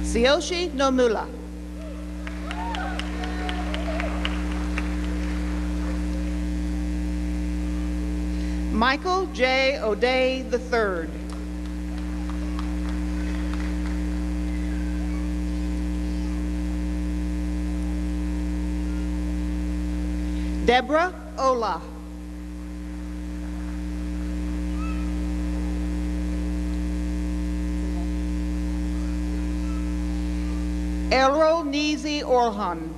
Tsuyoshi Nomura. Michael J. O'Day III. Deborah Ola. Elro Nizi Orhan.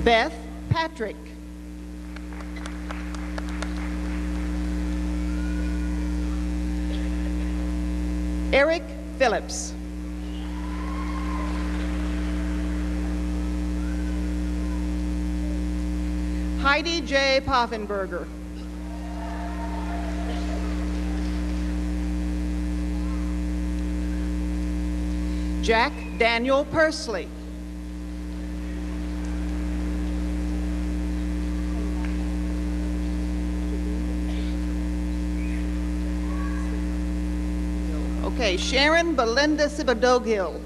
Beth Patrick. Eric Phillips. Heidi J. Poffenberger. Jack Daniel Pursley. Okay, Sharon Belinda Sibadoghill.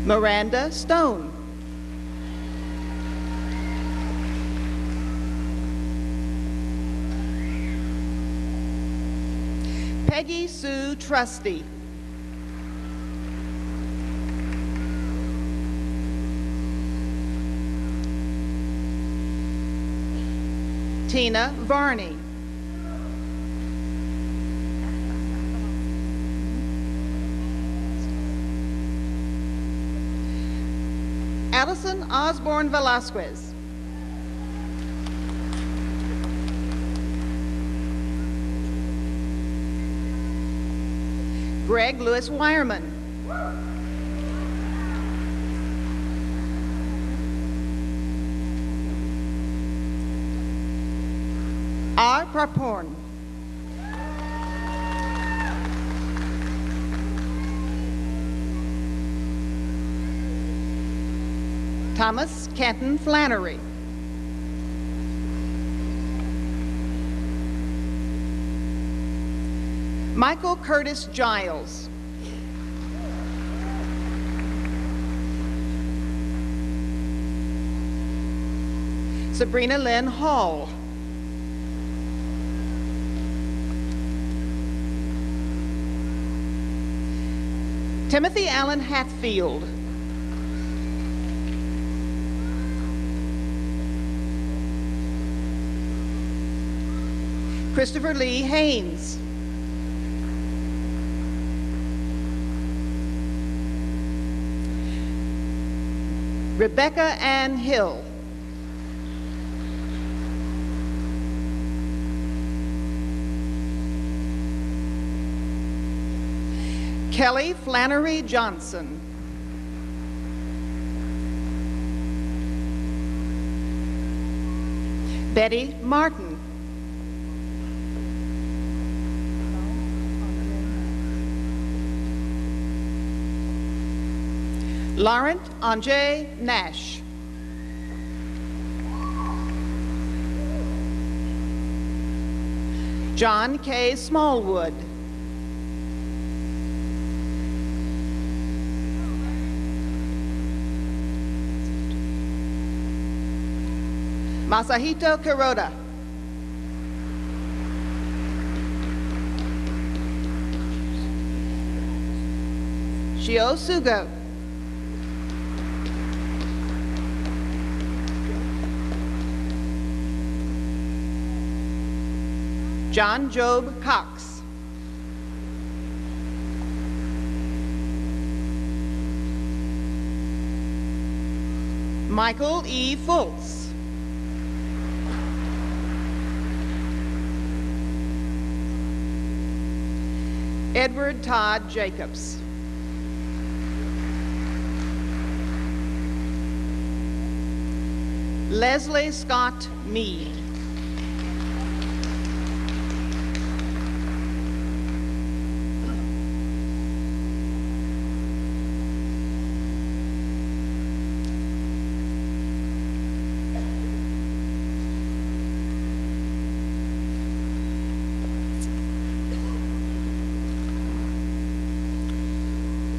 Miranda Stone. Peggy Sue Trusty. Tina Varney. Allison Osborne Velasquez. Greg Lewis Wireman. R. Parporn. Thomas Kenton Flannery. Michael Curtis Giles. Sabrina Lynn Hall. Timothy Allen Hatfield. Christopher Lee Haynes. Rebecca Ann Hill. Kelly Flannery Johnson. Betty Martin. Laurent Andre Nash. John K. Smallwood. Masahito Kuroda. Shio Sugo. John Job Cox. Michael E. Fultz. Edward Todd Jacobs. Leslie Scott Mead.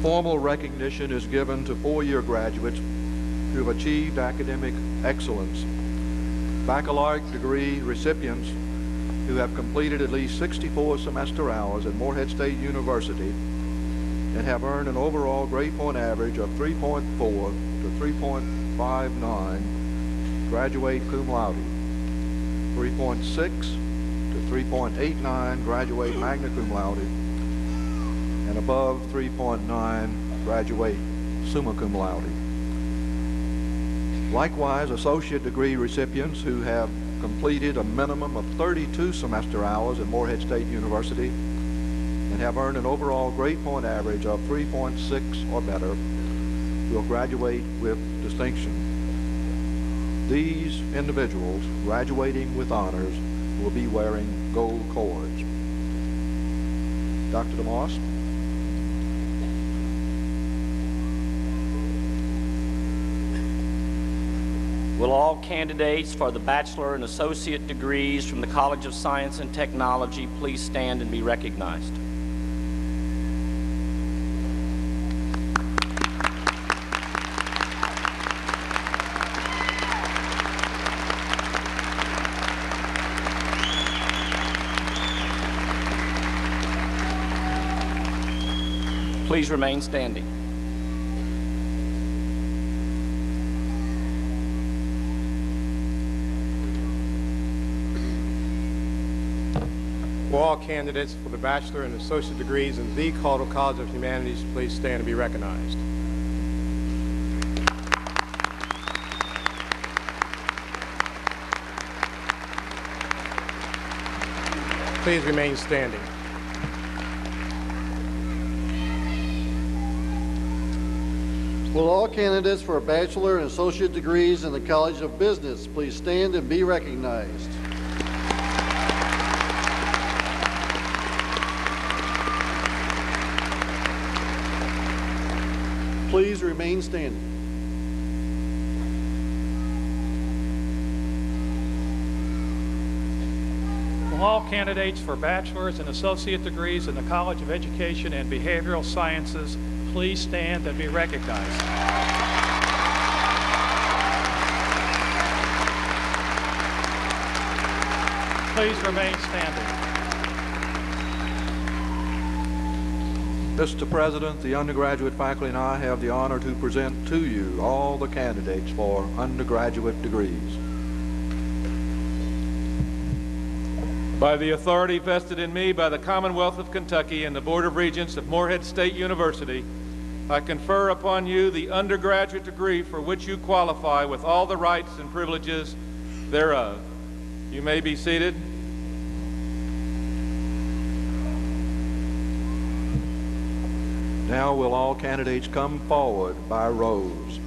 Formal recognition is given to four-year graduates who have achieved academic excellence. Baccalaureate degree recipients who have completed at least 64 semester hours at Morehead State University and have earned an overall grade point average of 3.4 to 3.59 graduate cum laude, 3.6 to 3.89 graduate magna cum laude, and above 3.9 graduate summa cum laude. Likewise, associate degree recipients who have completed a minimum of 32 semester hours at Morehead State University and have earned an overall grade point average of 3.6 or better will graduate with distinction. These individuals graduating with honors will be wearing gold cords. Dr. DeMoss. Will all candidates for the bachelor and associate degrees from the College of Science and Technology please stand and be recognized? Please remain standing. Will all candidates for the bachelor and associate degrees in the Caldwell College of Humanities please stand and be recognized? Please remain standing. Will all candidates for a bachelor and associate degrees in the College of Business please stand and be recognized? Please remain standing. Will all candidates for bachelor's and associate degrees in the College of Education and Behavioral Sciences please stand and be recognized? Please remain standing. Mr. President, the undergraduate faculty and I have the honor to present to you all the candidates for undergraduate degrees. By the authority vested in me by the Commonwealth of Kentucky and the Board of Regents of Morehead State University, I confer upon you the undergraduate degree for which you qualify with all the rights and privileges thereof. You may be seated. Now will all candidates come forward by rows.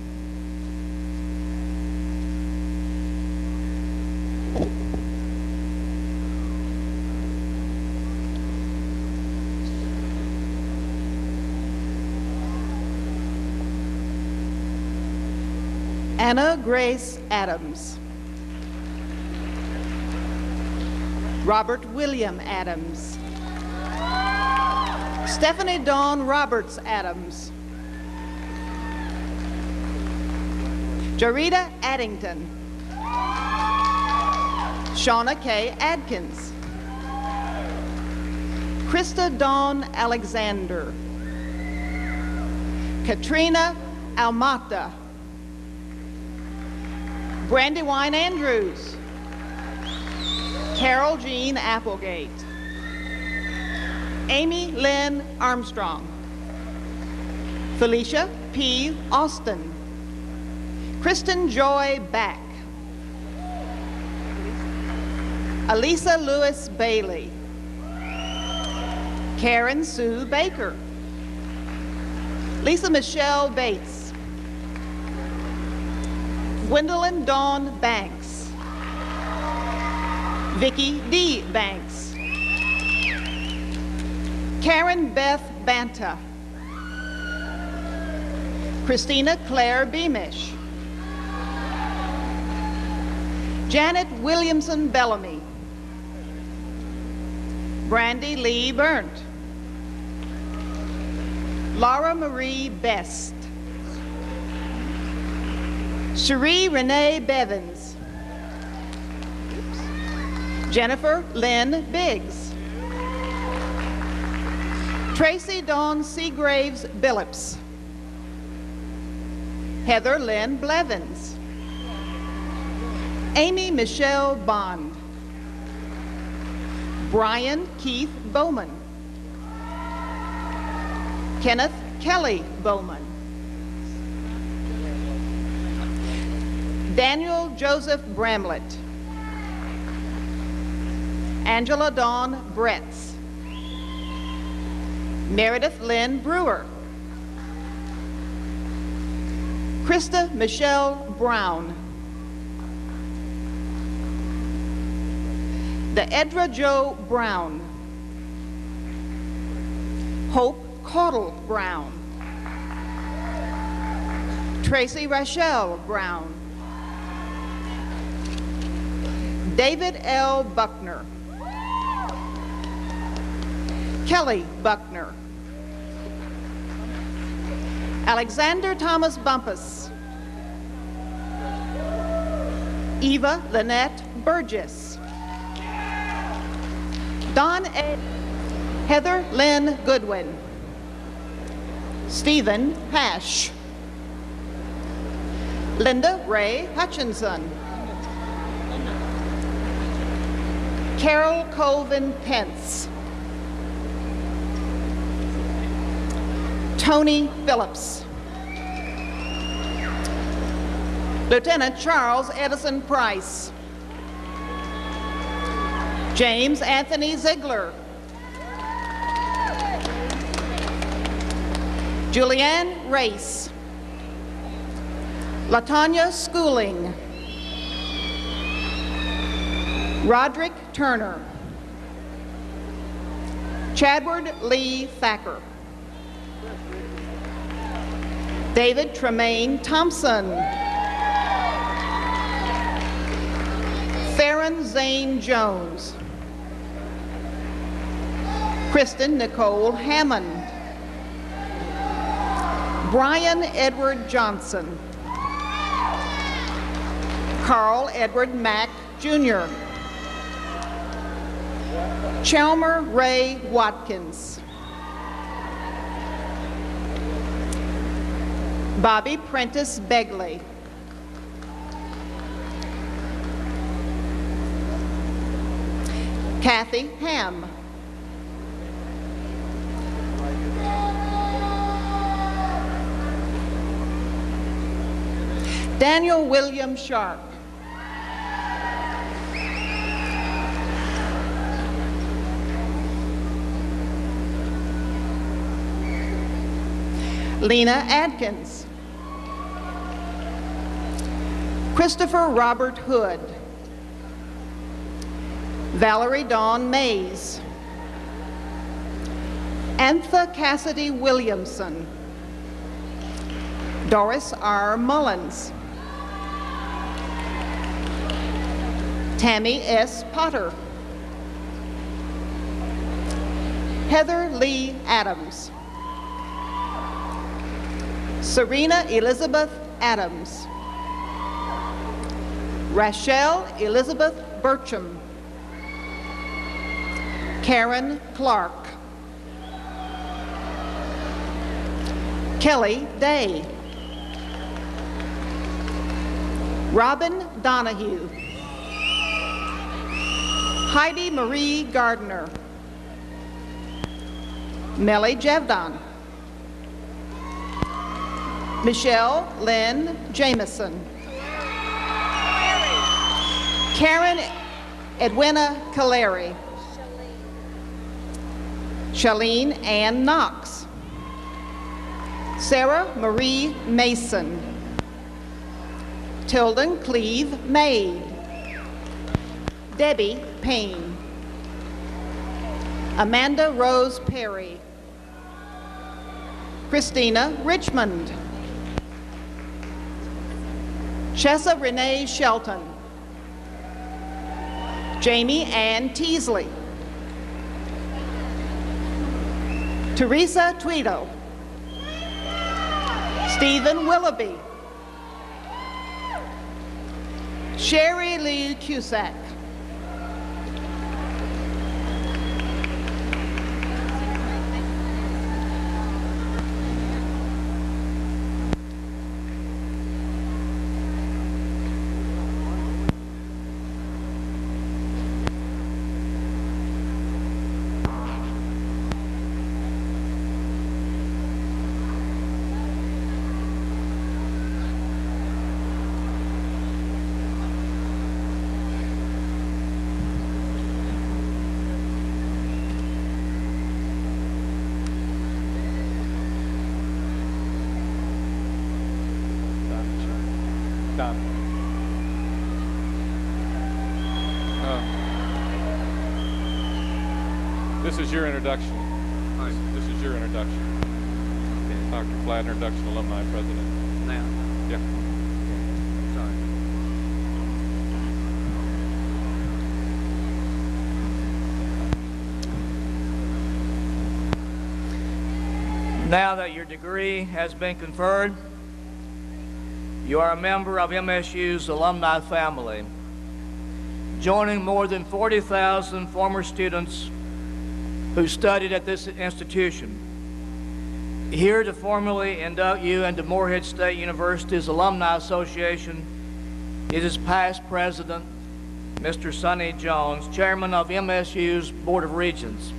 Anna Grace Adams. Robert William Adams. Stephanie Dawn Roberts Adams. Jarita Addington. Shauna K. Adkins. Krista Dawn Alexander. Katrina Almata. Brandywine Andrews. Carol Jean Applegate. Amy Lynn Armstrong. Felicia P. Austin. Kristen Joy Back. Elisa Lewis Bailey. Karen Sue Baker. Lisa Michelle Bates. Gwendolyn Dawn Banks. Vicki D. Banks. Karen Beth Banta. Christina Claire Beamish. Janet Williamson Bellamy. Brandy Lee Burnt. Laura Marie Best. Cherie Renee Bevins. Jennifer Lynn Biggs. Tracy Dawn Seagraves Billups. Heather Lynn Blevins. Amy Michelle Bond. Brian Keith Bowman. Kenneth Kelly Bowman. Daniel Joseph Bramlett. Angela Dawn Bretz. Meredith Lynn Brewer. Krista Michelle Brown. The Edra Jo Brown. Hope Caudle Brown. Tracy Rachelle Brown. David L. Buckner. Kelly Buckner. Alexander Thomas Bumpus. Eva Lynette Burgess. Don A. Heather Lynn Goodwin. Stephen Pash. Linda Ray Hutchinson. Carol Colvin Pence. Tony Phillips. Lieutenant Charles Edison Price. James Anthony Ziegler. Julianne Race. Latanya Schooling. Roderick Turner. Chadward Lee Thacker. David Tremaine Thompson. Theron Zane Jones. Kristen Nicole Hammond. Brian Edward Johnson. Carl Edward Mack, Jr. Chalmer Ray Watkins. Bobby Prentice Begley. Kathy Ham. Daniel William Sharp. Lena Adkins. Christopher Robert Hood. Valerie Dawn Mays. Antha Cassidy Williamson. Doris R. Mullins. Tammy S. Potter. Heather Lee Adams. Serena Elizabeth Adams. Rachelle Elizabeth Burcham. Karen Clark. Kelly Day. Robin Donahue. Heidi Marie Gardner. Melly Jevdon. Michelle Lynn Jameson. Karen Edwina Caleri. Shalene Ann Knox. Sarah Marie Mason. Tilden Cleve Maid. Debbie Payne. Amanda Rose Perry. Christina Richmond. Chessa Renee Shelton. Jamie Ann Teasley. Teresa Tweedo. Stephen Willoughby. Sherry Lee Cusack. This is your introduction. This is your introduction. Dr. Flatt, introduction, alumni president. Now. Yeah. Sorry. Now that your degree has been conferred, you are a member of MSU's alumni family, joining more than 40,000 former students who studied at this institution. Here to formally induct you into Morehead State University's Alumni Association is its past president, Mr. Sonny Jones, Chairman of MSU's Board of Regents.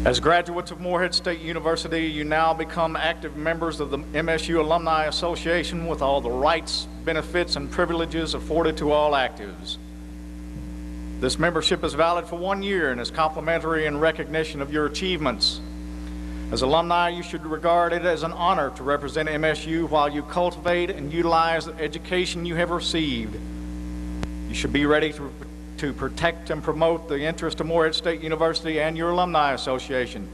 As graduates of Morehead State University, you now become active members of the MSU Alumni Association with all the rights, benefits, and privileges afforded to all actives. This membership is valid for 1 year and is complimentary in recognition of your achievements. As alumni, you should regard it as an honor to represent MSU while you cultivate and utilize the education you have received. You should be ready to protect and promote the interest of Morehead State University and your Alumni Association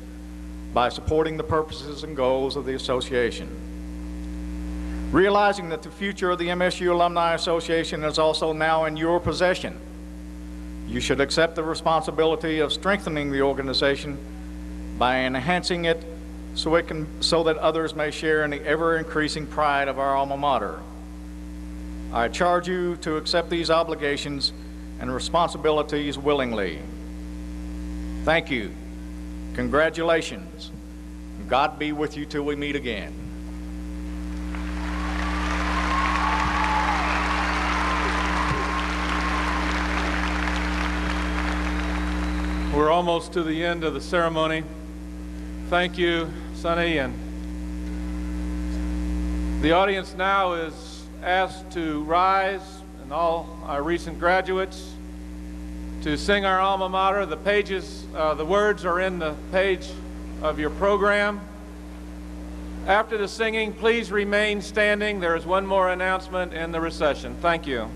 by supporting the purposes and goals of the association. Realizing that the future of the MSU Alumni Association is also now in your possession, you should accept the responsibility of strengthening the organization by enhancing it so that others may share in the ever-increasing pride of our alma mater. I charge you to accept these obligations and responsibilities willingly. Thank you. Congratulations. God be with you till we meet again. We're almost to the end of the ceremony. Thank you, Sonny. And the audience now is asked to rise, and all our recent graduates, to sing our alma mater. The pages, the words are in the page of your program. After the singing, please remain standing. There is one more announcement in the recession. Thank you.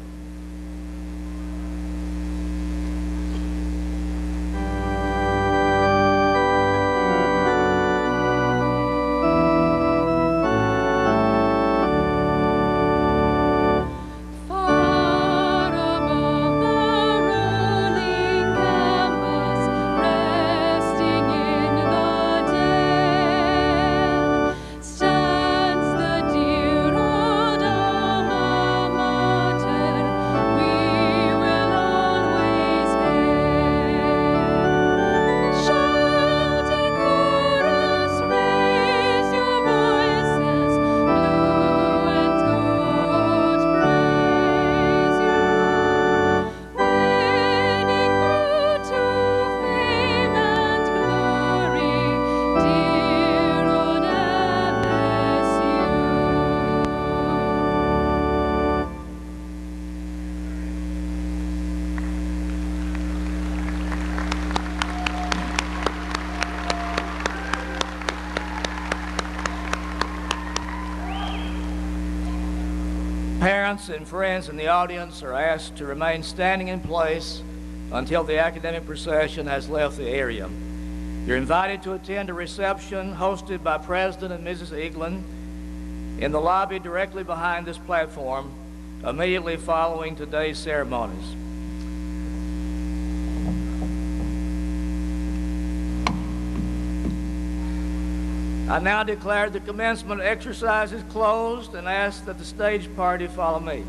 Parents and friends in the audience are asked to remain standing in place until the academic procession has left the area. You're invited to attend a reception hosted by President and Mrs. Eaglin in the lobby directly behind this platform immediately following today's ceremonies. I now declare the commencement exercises closed and ask that the stage party follow me.